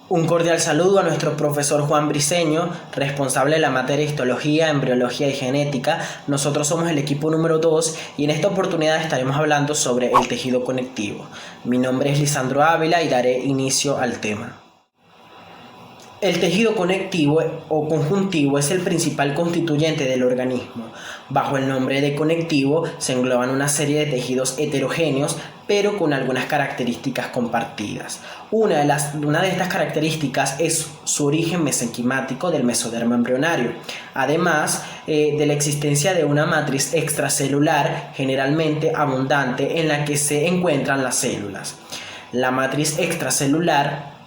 Un cordial saludo a nuestro profesor Juan Briceño, responsable de la materia de histología, embriología y genética. Nosotros somos el equipo número 2 y en esta oportunidad estaremos hablando sobre el tejido conectivo. Mi nombre es Lisandro Ávila y daré inicio al tema. El tejido conectivo o conjuntivo es el principal constituyente del organismo. Bajo el nombre de conectivo se engloban una serie de tejidos heterogéneos, pero con algunas características compartidas. Una de estas características es su origen mesenquimático del mesodermo embrionario, además de la existencia de una matriz extracelular generalmente abundante en la que se encuentran las células. La matriz extracelular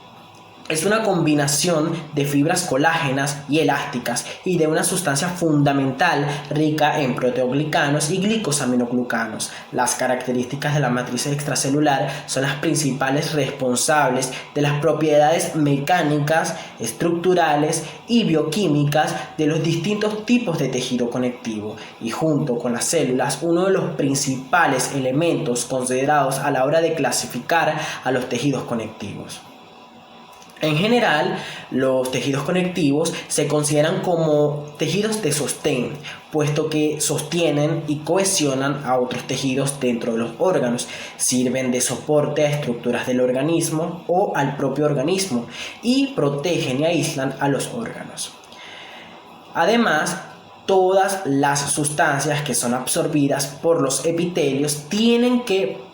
es una combinación de fibras colágenas y elásticas y de una sustancia fundamental rica en proteoglicanos y glicosaminoglucanos. Las características de la matriz extracelular son las principales responsables de las propiedades mecánicas, estructurales y bioquímicas de los distintos tipos de tejido conectivo y junto con las células uno de los principales elementos considerados a la hora de clasificar a los tejidos conectivos. En general, los tejidos conectivos se consideran como tejidos de sostén, puesto que sostienen y cohesionan a otros tejidos dentro de los órganos, sirven de soporte a estructuras del organismo o al propio organismo y protegen y aíslan a los órganos. Además, todas las sustancias que son absorbidas por los epitelios tienen que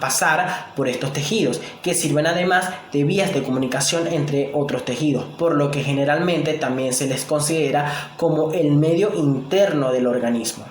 pasar por estos tejidos, que sirven además de vías de comunicación entre otros tejidos, por lo que generalmente también se les considera como el medio interno del organismo.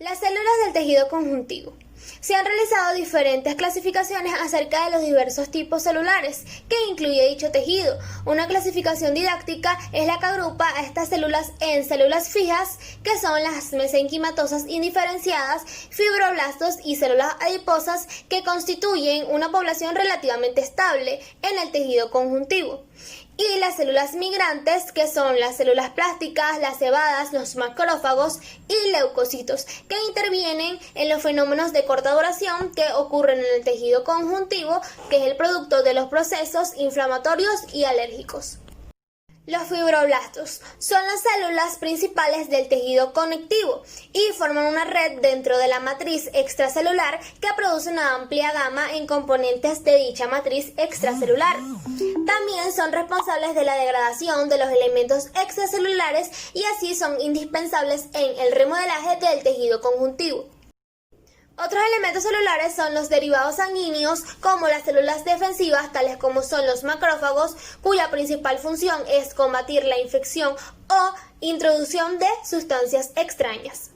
Las células del tejido conjuntivo. Se han realizado diferentes clasificaciones acerca de los diversos tipos celulares que incluye dicho tejido. Una clasificación didáctica es la que agrupa a estas células en células fijas, que son las mesenquimatosas indiferenciadas, fibroblastos y células adiposas, que constituyen una población relativamente estable en el tejido conjuntivo. Y las células migrantes, que son las células plásticas, las cebadas, los macrófagos y leucocitos, que intervienen en los fenómenos de corta duración que ocurren en el tejido conjuntivo, que es el producto de los procesos inflamatorios y alérgicos. Los fibroblastos son las células principales del tejido conectivo y forman una red dentro de la matriz extracelular que produce una amplia gama en componentes de dicha matriz extracelular. También son responsables de la degradación de los elementos extracelulares y así son indispensables en el remodelaje del tejido conjuntivo. Otros elementos celulares son los derivados sanguíneos, como las células defensivas, tales como son los macrófagos, cuya principal función es combatir la infección o introducción de sustancias extrañas.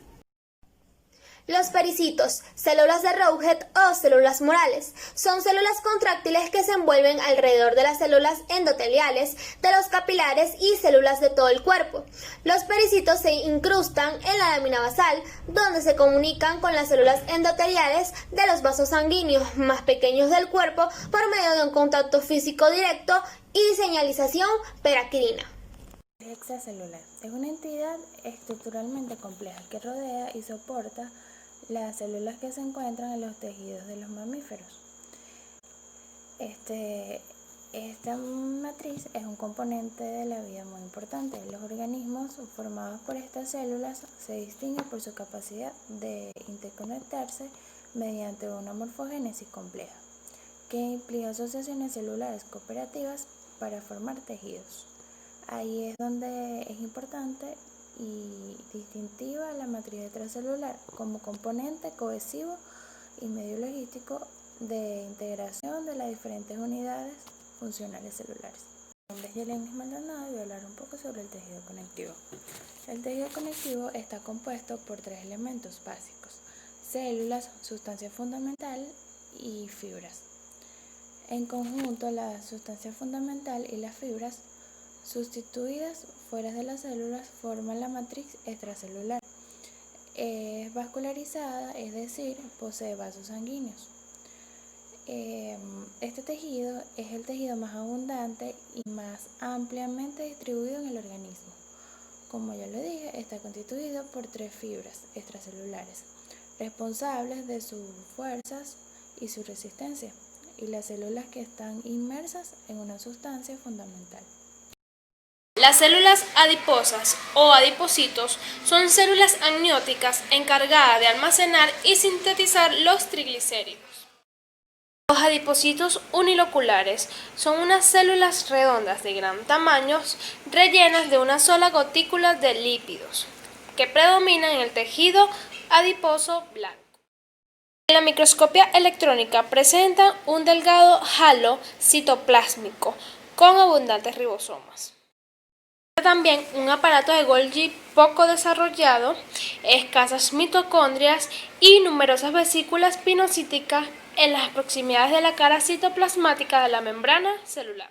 Los pericitos, células de Rowhead o células murales, son células contráctiles que se envuelven alrededor de las células endoteliales, de los capilares y células de todo el cuerpo. Los pericitos se incrustan en la lámina basal, donde se comunican con las células endoteliales de los vasos sanguíneos más pequeños del cuerpo por medio de un contacto físico directo y señalización paracrina. Extracelular es una entidad estructuralmente compleja que rodea y soporta las células que se encuentran en los tejidos de los mamíferos. Esta matriz es un componente de la vida muy importante. Los organismos formados por estas células se distinguen por su capacidad de interconectarse mediante una morfogénesis compleja, que implica asociaciones celulares cooperativas para formar tejidos. Ahí es donde es importante y distintiva la matriz extracelular como componente cohesivo y medio logístico de integración de las diferentes unidades funcionales celulares. Mi nombre es Yelenis Maldonado y voy a hablar un poco sobre el tejido conectivo. El tejido conectivo está compuesto por tres elementos básicos: células, sustancia fundamental y fibras. En conjunto, la sustancia fundamental y las fibras sustituidas fuera de las células forman la matriz extracelular. Es vascularizada, es decir, posee vasos sanguíneos. Este tejido es el tejido más abundante y más ampliamente distribuido en el organismo. Como ya lo dije, está constituido por tres fibras extracelulares, responsables de sus fuerzas y su resistencia. y las células que están inmersas en una sustancia fundamental. Las células adiposas o adipocitos son células amnióticas encargadas de almacenar y sintetizar los triglicéridos. Los adipocitos uniloculares son unas células redondas de gran tamaño rellenas de una sola gotícula de lípidos que predominan en el tejido adiposo blanco. En la microscopía electrónica presentan un delgado halo citoplásmico con abundantes ribosomas. También un aparato de Golgi poco desarrollado, escasas mitocondrias y numerosas vesículas pinocíticas en las proximidades de la cara citoplasmática de la membrana celular.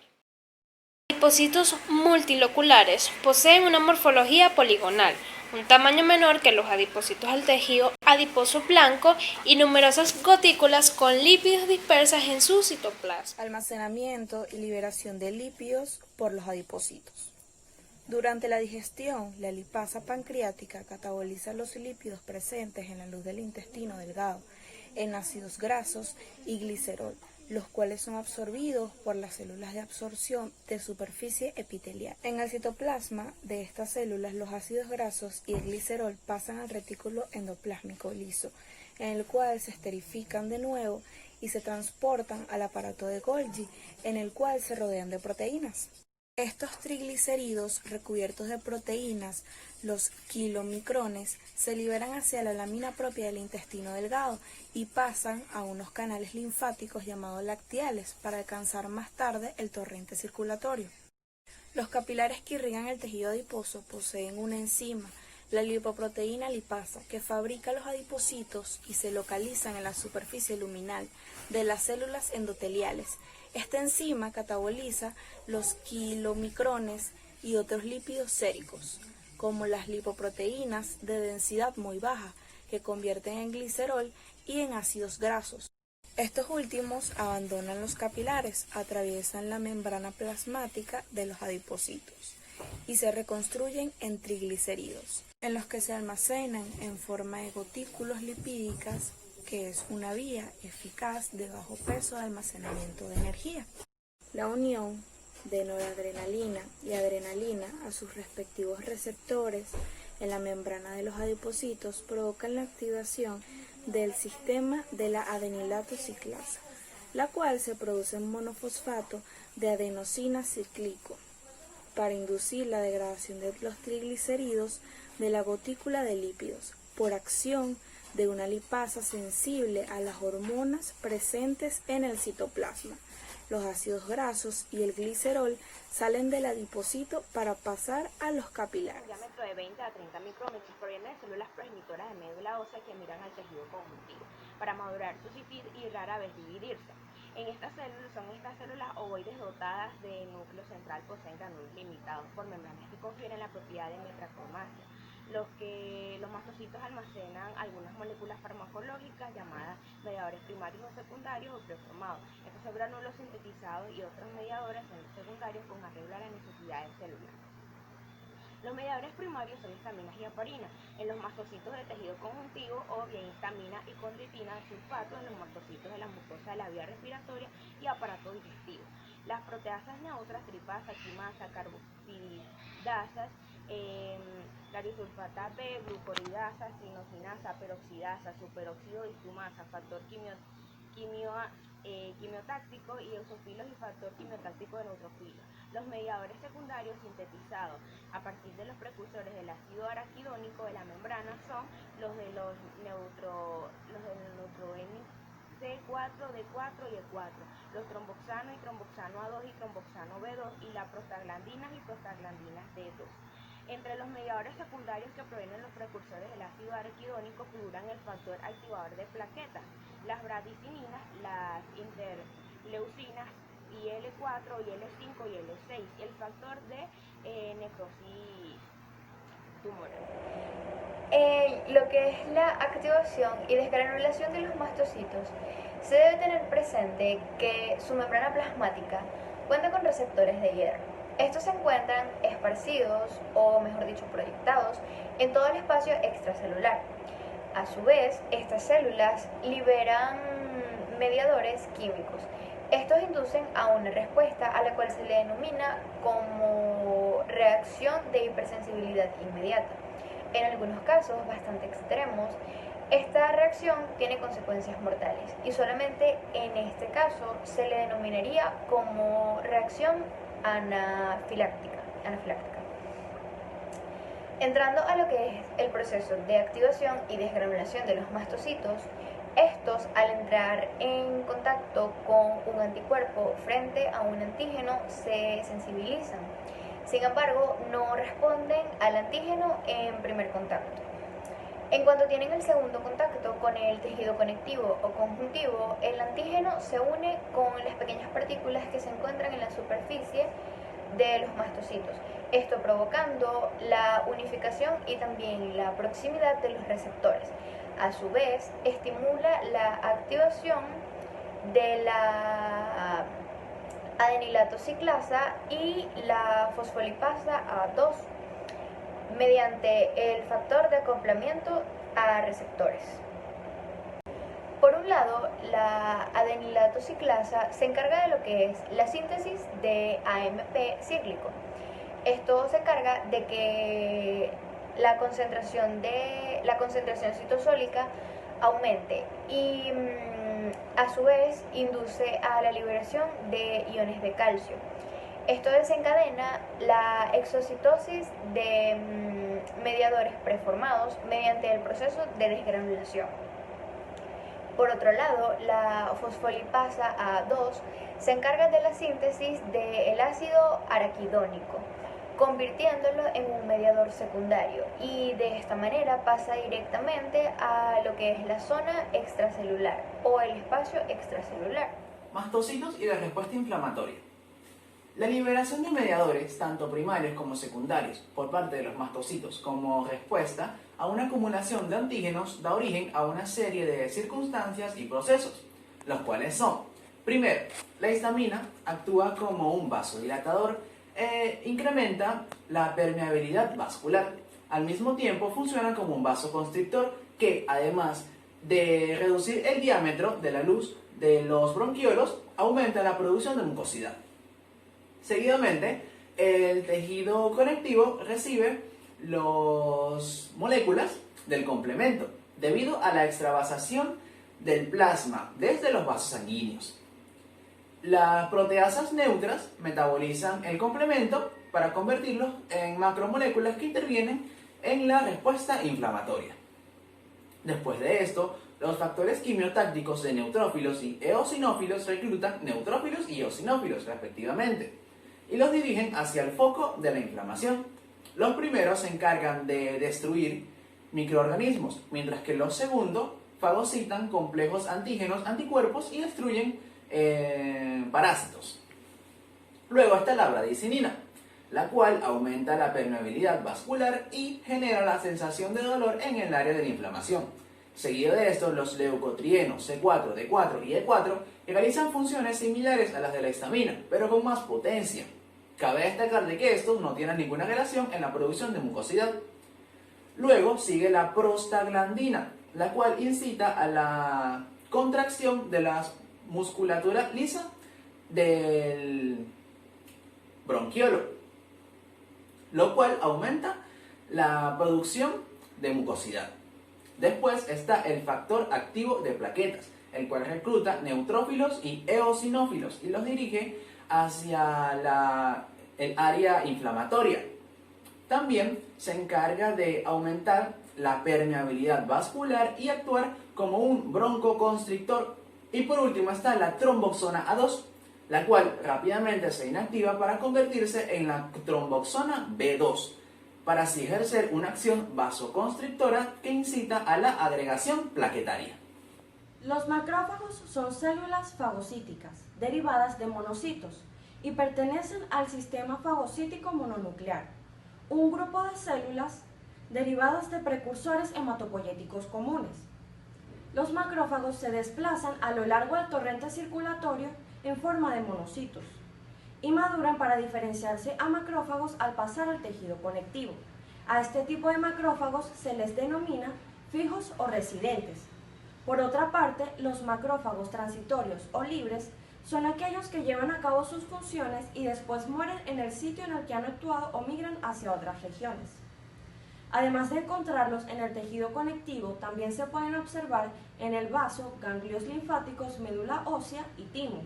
Los adipocitos multiloculares poseen una morfología poligonal, un tamaño menor que los adipocitos del tejido adiposo blanco y numerosas gotículas con lípidos dispersas en su citoplasma. Almacenamiento y liberación de lípidos por los adipocitos. Durante la digestión, la lipasa pancreática cataboliza los lípidos presentes en la luz del intestino delgado en ácidos grasos y glicerol, los cuales son absorbidos por las células de absorción de superficie epitelial. En el citoplasma de estas células, los ácidos grasos y el glicerol pasan al retículo endoplásmico liso, en el cual se esterifican de nuevo y se transportan al aparato de Golgi, en el cual se rodean de proteínas. Estos triglicéridos recubiertos de proteínas, los kilomicrones, se liberan hacia la lámina propia del intestino delgado y pasan a unos canales linfáticos llamados lacteales para alcanzar más tarde el torrente circulatorio. Los capilares que irrigan el tejido adiposo poseen una enzima, la lipoproteína lipasa, que fabrica los adipocitos y se localizan en la superficie luminal de las células endoteliales. Esta enzima cataboliza los kilomicrones y otros lípidos séricos, como las lipoproteínas de densidad muy baja, que convierten en glicerol y en ácidos grasos. Estos últimos abandonan los capilares, atraviesan la membrana plasmática de los adipocitos y se reconstruyen en triglicéridos, en los que se almacenan en forma de gotículas lipídicas, que es una vía eficaz de bajo peso de almacenamiento de energía. La unión de noradrenalina y adrenalina a sus respectivos receptores en la membrana de los adipocitos provoca la activación del sistema de la adenilato ciclasa, la cual se produce en monofosfato de adenosina cíclico, para inducir la degradación de los triglicéridos de la gotícula de lípidos, por acción de una lipasa sensible a las hormonas presentes en el citoplasma. Los ácidos grasos y el glicerol salen del adipocito para pasar a los capilares. Un diámetro de 20 a 30 micrómetros proviene de células progenitoras de médula ósea que migran al tejido conjuntivo para madurar, subsistir y rara vez dividirse. En estas células son estas células ovoides dotadas de núcleo central, poseen granulos limitados por membranas que confieren la propiedad de metracromasia. Los mastocitos almacenan algunas moléculas farmacológicas llamadas mediadores primarios o secundarios o preformados. Estos son granulos sintetizados y otros mediadores son secundarios con arreglo a las necesidades celulares. Los mediadores primarios son histaminas y heparina en los mastocitos de tejido conjuntivo o bien histamina y condritina sulfato en los mastocitos de la mucosa de la vía respiratoria y aparato digestivo. Las proteasas neutras, tripasa, quimasa, carboxilidasas, clarisulfata B, glucoridasa, sinosinasa, peroxidasa, superóxido distumasa, factor quimiotáctico y eosinofilos y factor quimiotáctico de neutrofilos. Los mediadores secundarios sintetizados a partir de los precursores del ácido araquidónico de la membrana son los del C4, D4 y E4, los tromboxano y tromboxano A2 y tromboxano B2 y las prostaglandinas y prostaglandinas D2. Entre los mediadores secundarios que provienen los precursores del ácido araquidónico figuran el factor activador de plaquetas, las bradicininas, las interleucinas, IL4, IL5 y IL6, y el factor de necrosis tumoral. En lo que es la activación y desgranulación de los mastocitos, se debe tener presente que su membrana plasmática cuenta con receptores de hierro. Estos se encuentran esparcidos, o mejor dicho, proyectados, en todo el espacio extracelular. A su vez, estas células liberan mediadores químicos Estos inducen a una respuesta a la cual se le denomina como reacción de hipersensibilidad inmediata. En algunos casos bastante extremos, esta reacción tiene consecuencias mortales y solamente en este caso se le denominaría como reacción anafiláctica. Entrando a lo que es el proceso de activación y desgranulación de los mastocitos, estos al entrar en contacto con un anticuerpo frente a un antígeno se sensibilizan. Sin embargo, no responden al antígeno en primer contacto. En cuanto tienen el segundo contacto con el tejido conectivo o conjuntivo, el antígeno se une con las pequeñas partículas que se encuentran en la superficie de los mastocitos, esto provocando la unificación y también la proximidad de los receptores. A su vez, estimula la activación de la adenilato ciclasa y la fosfolipasa A2 mediante el factor de acoplamiento a receptores. Por un lado, la adenilato ciclasa se encarga de lo que es la síntesis de AMP cíclico. Esto se encarga de que la concentración citosólica aumente y a su vez induce a la liberación de iones de calcio. Esto desencadena la exocitosis de mediadores preformados mediante el proceso de desgranulación. Por otro lado, la fosfolipasa A2 se encarga de la síntesis del ácido araquidónico, convirtiéndolo en un mediador secundario, y de esta manera pasa directamente a lo que es la zona extracelular o el espacio extracelular. Mastocitos y la respuesta inflamatoria. La liberación de mediadores, tanto primarios como secundarios, por parte de los mastocitos como respuesta a una acumulación de antígenos da origen a una serie de circunstancias y procesos, los cuales son: primero, la histamina actúa como un vasodilatador e incrementa la permeabilidad vascular. Al mismo tiempo funciona como un vasoconstrictor que, además de reducir el diámetro de la luz de los bronquiolos, aumenta la producción de mucosidad. Seguidamente, el tejido conectivo recibe las moléculas del complemento debido a la extravasación del plasma desde los vasos sanguíneos. Las proteasas neutras metabolizan el complemento para convertirlos en macromoléculas que intervienen en la respuesta inflamatoria. Después de esto, los factores quimiotácticos de neutrófilos y eosinófilos reclutan neutrófilos y eosinófilos respectivamente y los dirigen hacia el foco de la inflamación. Los primeros se encargan de destruir microorganismos, mientras que los segundos fagocitan complejos antígenos, anticuerpos y destruyen parásitos. Luego está la bradicinina, la cual aumenta la permeabilidad vascular y genera la sensación de dolor en el área de la inflamación. Seguido de esto, los leucotrienos C4, D4 y E4 realizan funciones similares a las de la histamina, pero con más potencia. Cabe destacar de que estos no tienen ninguna relación en la producción de mucosidad. Luego sigue la prostaglandina, la cual incita a la contracción de la musculatura lisa del bronquiolo, lo cual aumenta la producción de mucosidad. Después está el factor activo de plaquetas, el cual recluta neutrófilos y eosinófilos y los dirige hacia el área inflamatoria. También se encarga de aumentar la permeabilidad vascular y actuar como un broncoconstrictor. Y por último está la tromboxona A2, la cual rápidamente se inactiva para convertirse en la tromboxona B2, para así ejercer una acción vasoconstrictora que incita a la agregación plaquetaria. Los macrófagos son células fagocíticas, derivadas de monocitos, y pertenecen al sistema fagocítico mononuclear, un grupo de células derivadas de precursores hematopoyéticos comunes. Los macrófagos se desplazan a lo largo del torrente circulatorio en forma de monocitos y maduran para diferenciarse a macrófagos al pasar al tejido conectivo. A este tipo de macrófagos se les denomina fijos o residentes. Por otra parte, los macrófagos transitorios o libres son aquellos que llevan a cabo sus funciones y después mueren en el sitio en el que han actuado o migran hacia otras regiones. Además de encontrarlos en el tejido conectivo, también se pueden observar en el vaso, ganglios linfáticos, médula ósea y timo.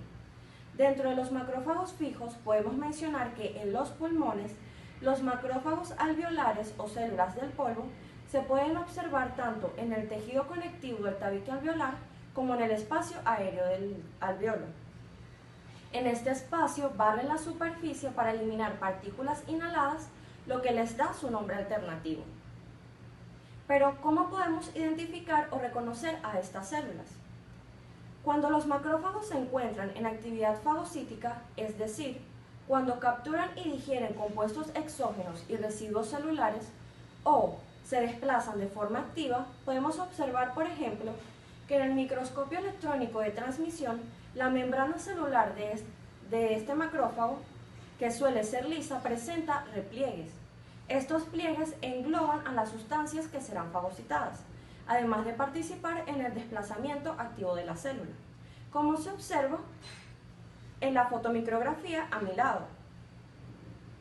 Dentro de los macrófagos fijos podemos mencionar que en los pulmones, los macrófagos alveolares o células del polvo se pueden observar tanto en el tejido conectivo del tabique alveolar como en el espacio aéreo del alveolo. En este espacio barren la superficie para eliminar partículas inhaladas, lo que les da su nombre alternativo. Pero, ¿cómo podemos identificar o reconocer a estas células? Cuando los macrófagos se encuentran en actividad fagocítica, es decir, cuando capturan y digieren compuestos exógenos y residuos celulares, o se desplazan de forma activa, podemos observar, por ejemplo, que en el microscopio electrónico de transmisión, la membrana celular de este macrófago, que suele ser lisa, presenta repliegues. Estos pliegues engloban a las sustancias que serán fagocitadas, además de participar en el desplazamiento activo de la célula, como se observa en la fotomicrografía a mi lado.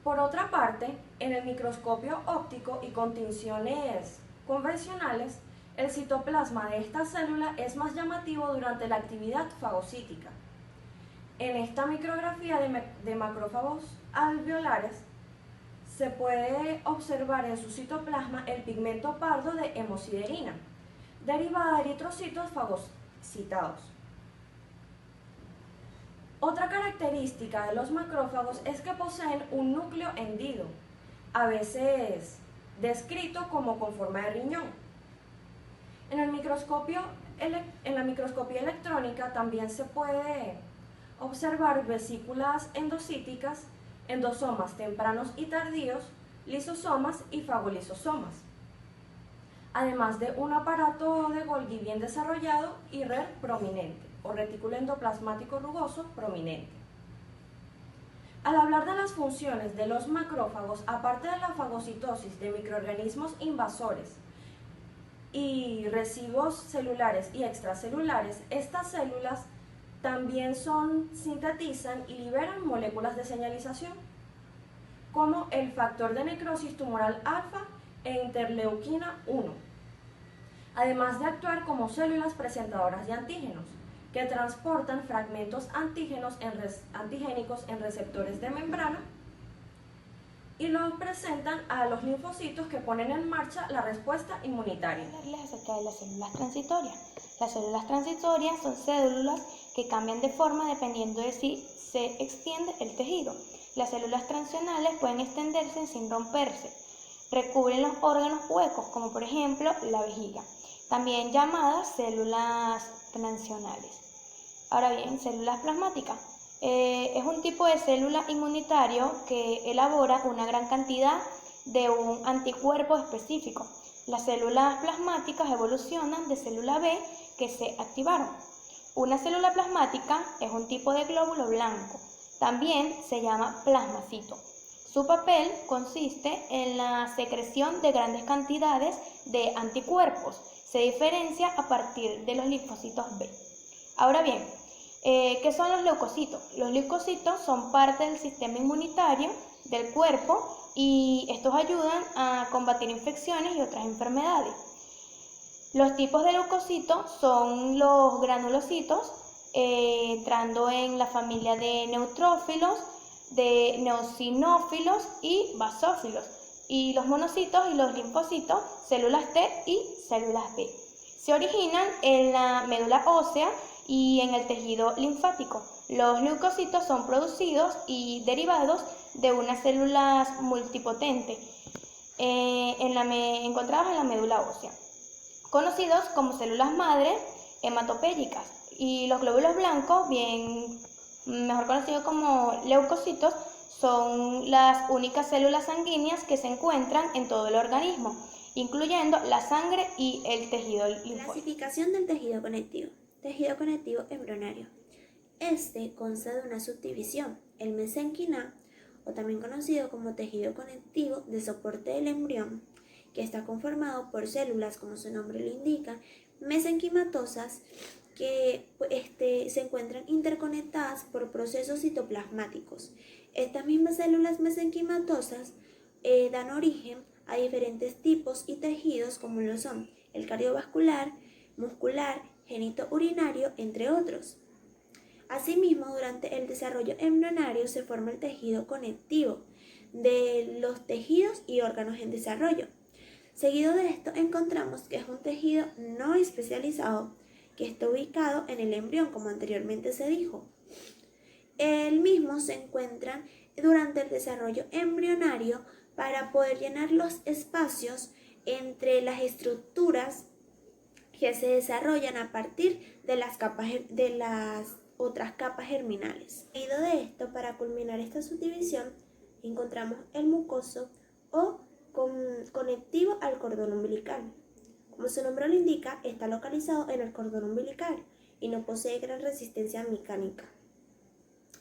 Por otra parte, en el microscopio óptico y con tinciones convencionales, el citoplasma de esta célula es más llamativo durante la actividad fagocítica. En esta micrografía de macrófagos alveolares, se puede observar en su citoplasma el pigmento pardo de hemosiderina, derivada de eritrocitos fagocitados. Otra característica de los macrófagos es que poseen un núcleo hendido, a veces descrito como con forma de riñón. En la microscopía electrónica también se puede observar vesículas endocíticas, endosomas tempranos y tardíos, lisosomas y fagolisosomas, además de un aparato de Golgi bien desarrollado y RER prominente, o retículo endoplasmático rugoso prominente. Al hablar de las funciones de los macrófagos, aparte de la fagocitosis de microorganismos invasores y residuos celulares y extracelulares, estas células también sintetizan y liberan moléculas de señalización, como el factor de necrosis tumoral alfa e interleuquina 1, además de actuar como células presentadoras de antígenos, que transportan fragmentos antigénicos en receptores de membrana y los presentan a los linfocitos que ponen en marcha la respuesta inmunitaria. Hablarles acerca de las células transitorias. Las células transitorias son células que cambian de forma dependiendo de si se extiende el tejido. Las células transicionales pueden extenderse sin romperse. Recubren los órganos huecos, como por ejemplo la vejiga, también llamadas células transicionales. Ahora bien, células plasmáticas. Es un tipo de célula inmunitario que elabora una gran cantidad de un anticuerpo específico. Las células plasmáticas evolucionan de célula B que se activaron. Una célula plasmática es un tipo de glóbulo blanco. También se llama plasmacito. Su papel consiste en la secreción de grandes cantidades de anticuerpos. Se diferencia a partir de los linfocitos B. Ahora bien, ¿qué son los leucocitos? Los leucocitos son parte del sistema inmunitario del cuerpo y estos ayudan a combatir infecciones y otras enfermedades. Los tipos de leucocitos son los granulocitos, entrando en la familia de neutrófilos, de neosinófilos y basófilos, y los monocitos y los linfocitos, células T y células B. Se originan en la médula ósea y en el tejido linfático. Los leucocitos son producidos y derivados de unas células multipotentes encontradas en la médula ósea, conocidos como células madre hematopélicas, y los glóbulos blancos, mejor conocidos como leucocitos, son las únicas células sanguíneas que se encuentran en todo el organismo, incluyendo la sangre y el tejido linfático. Clasificación del tejido conectivo. Tejido conectivo embrionario. Este consta de una subdivisión, el mesenquimá, o también conocido como tejido conectivo de soporte del embrión, que está conformado por células, como su nombre lo indica, mesenquimatosas, que se encuentran interconectadas por procesos citoplasmáticos. Estas mismas células mesenquimatosas dan origen a diferentes tipos y tejidos como lo son el cardiovascular, muscular, genitourinario, entre otros. Asimismo, durante el desarrollo embrionario se forma el tejido conectivo de los tejidos y órganos en desarrollo. Seguido de esto encontramos que es un tejido no especializado que está ubicado en el embrión, como anteriormente se dijo. El mismo se encuentra durante el desarrollo embrionario para poder llenar los espacios entre las estructuras que se desarrollan a partir de las otras capas germinales. Seguido de esto, para culminar esta subdivisión, encontramos el mucoso o conectivo al cordón umbilical. Como su nombre lo indica, está localizado en el cordón umbilical y no posee gran resistencia mecánica.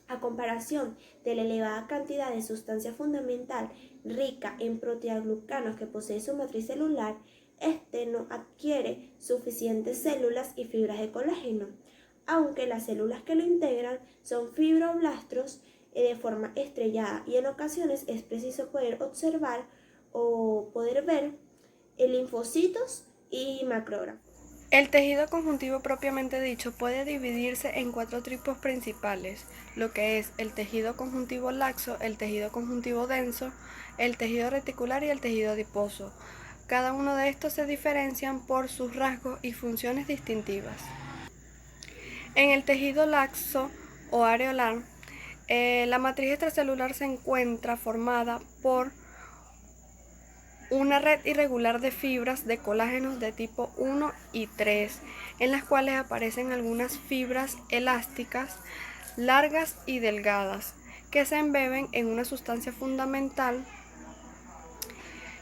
A comparación de la elevada cantidad de sustancia fundamental rica en proteaglucanos que posee su matriz celular, este no adquiere suficientes células y fibras de colágeno, aunque las células que lo integran son fibroblastos de forma estrellada, y en ocasiones es preciso poder observar o poder ver linfocitos y macrófagos. El tejido conjuntivo propiamente dicho puede dividirse en 4 tipos principales, lo que es el tejido conjuntivo laxo, el tejido conjuntivo denso, el tejido reticular y el tejido adiposo. Cada uno de estos se diferencian por sus rasgos y funciones distintivas. En el tejido laxo o areolar, la matriz extracelular se encuentra formada por una red irregular de fibras de colágenos de tipo 1 y 3, en las cuales aparecen algunas fibras elásticas, largas y delgadas, que se embeben en una sustancia fundamental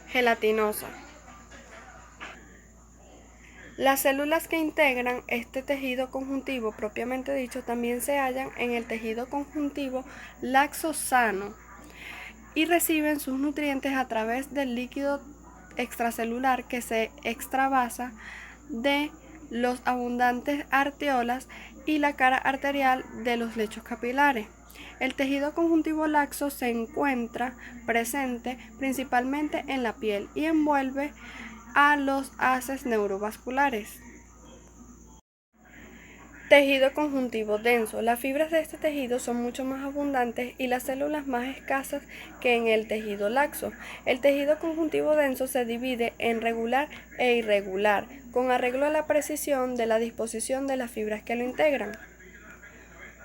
gelatinosa. Las células que integran este tejido conjuntivo propiamente dicho también se hallan en el tejido conjuntivo laxo sano y reciben sus nutrientes a través del líquido extracelular que se extravasa de los abundantes arteriolas y la cara arterial de los lechos capilares. El tejido conjuntivo laxo se encuentra presente principalmente en la piel y envuelve a los haces neurovasculares. Tejido conjuntivo denso. Las fibras de este tejido son mucho más abundantes y las células más escasas que en el tejido laxo. El tejido conjuntivo denso se divide en regular e irregular, con arreglo a la precisión de la disposición de las fibras que lo integran.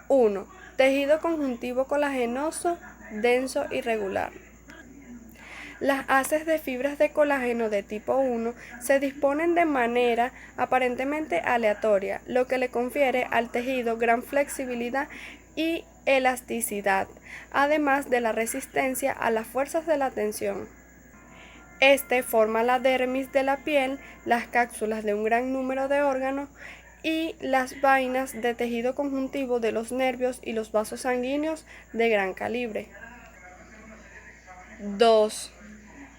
1. Tejido conjuntivo colagenoso, denso y regular. Las haces de fibras de colágeno de tipo 1 se disponen de manera aparentemente aleatoria, lo que le confiere al tejido gran flexibilidad y elasticidad, además de la resistencia a las fuerzas de la tensión. Este forma la dermis de la piel, las cápsulas de un gran número de órganos y las vainas de tejido conjuntivo de los nervios y los vasos sanguíneos de gran calibre. 2.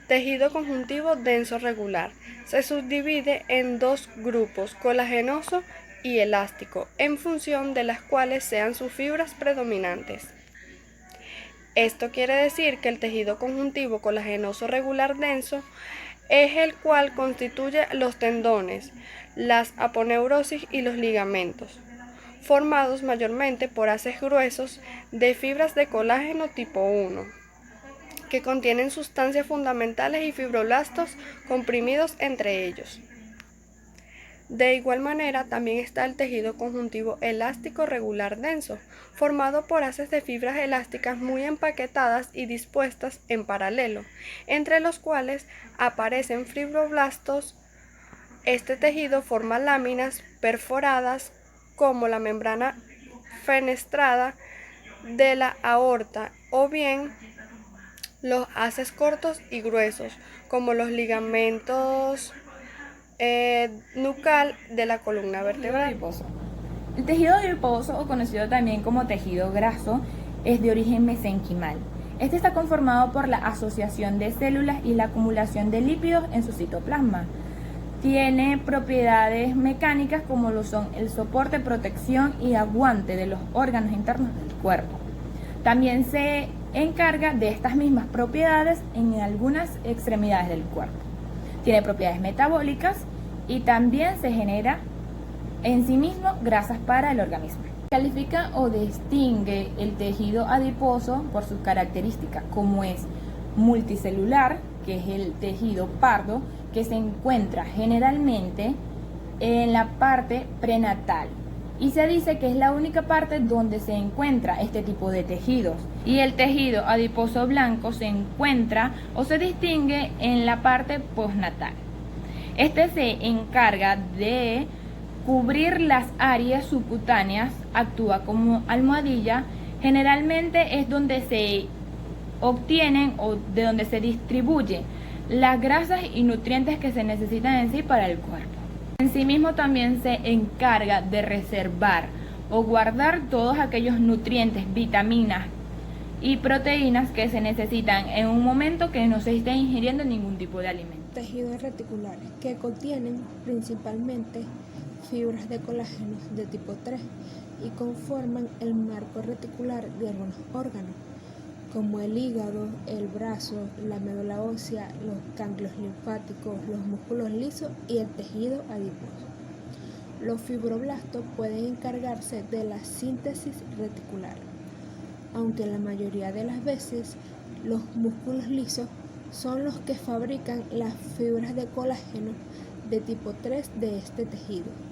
Tejido conjuntivo denso regular. Se subdivide en 2 grupos, colagenoso y elástico, en función de las cuales sean sus fibras predominantes. Esto quiere decir que el tejido conjuntivo colagenoso regular denso es el cual constituye los tendones, las aponeurosis y los ligamentos, formados mayormente por haces gruesos de fibras de colágeno tipo 1. Que contienen sustancias fundamentales y fibroblastos comprimidos entre ellos. De igual manera, también está el tejido conjuntivo elástico regular denso, formado por haces de fibras elásticas muy empaquetadas y dispuestas en paralelo, entre los cuales aparecen fibroblastos. Este tejido forma láminas perforadas como la membrana fenestrada de la aorta o bien los haces cortos y gruesos, como los ligamentos nucal de la columna vertebral. El tejido adiposo, o conocido también como tejido graso, es de origen mesenquimal. Este está conformado por la asociación de células y la acumulación de lípidos en su citoplasma. tiene propiedades mecánicas como lo son el soporte, protección y aguante de los órganos internos del cuerpo. También se encarga de estas mismas propiedades en algunas extremidades del cuerpo. Tiene propiedades metabólicas y también se genera en sí mismo grasas para el organismo. Califica o distingue el tejido adiposo por sus características, como es multicelular, que es el tejido pardo, que se encuentra generalmente en la parte prenatal. Y se dice que es la única parte donde se encuentra este tipo de tejidos. Y el tejido adiposo blanco se encuentra o se distingue en la parte postnatal. Este se encarga de cubrir las áreas subcutáneas, actúa como almohadilla, generalmente es donde se obtienen o de donde se distribuyen las grasas y nutrientes que se necesitan en sí para el cuerpo. En sí mismo también se encarga de reservar o guardar todos aquellos nutrientes, vitaminas y proteínas que se necesitan en un momento que no se esté ingiriendo ningún tipo de alimento. Tejidos reticulares que contienen principalmente fibras de colágeno de tipo 3 y conforman el marco reticular de algunos órganos, como el hígado, el brazo, la médula ósea, los ganglios linfáticos, los músculos lisos y el tejido adiposo. Los fibroblastos pueden encargarse de la síntesis reticular, aunque la mayoría de las veces los músculos lisos son los que fabrican las fibras de colágeno de tipo 3 de este tejido.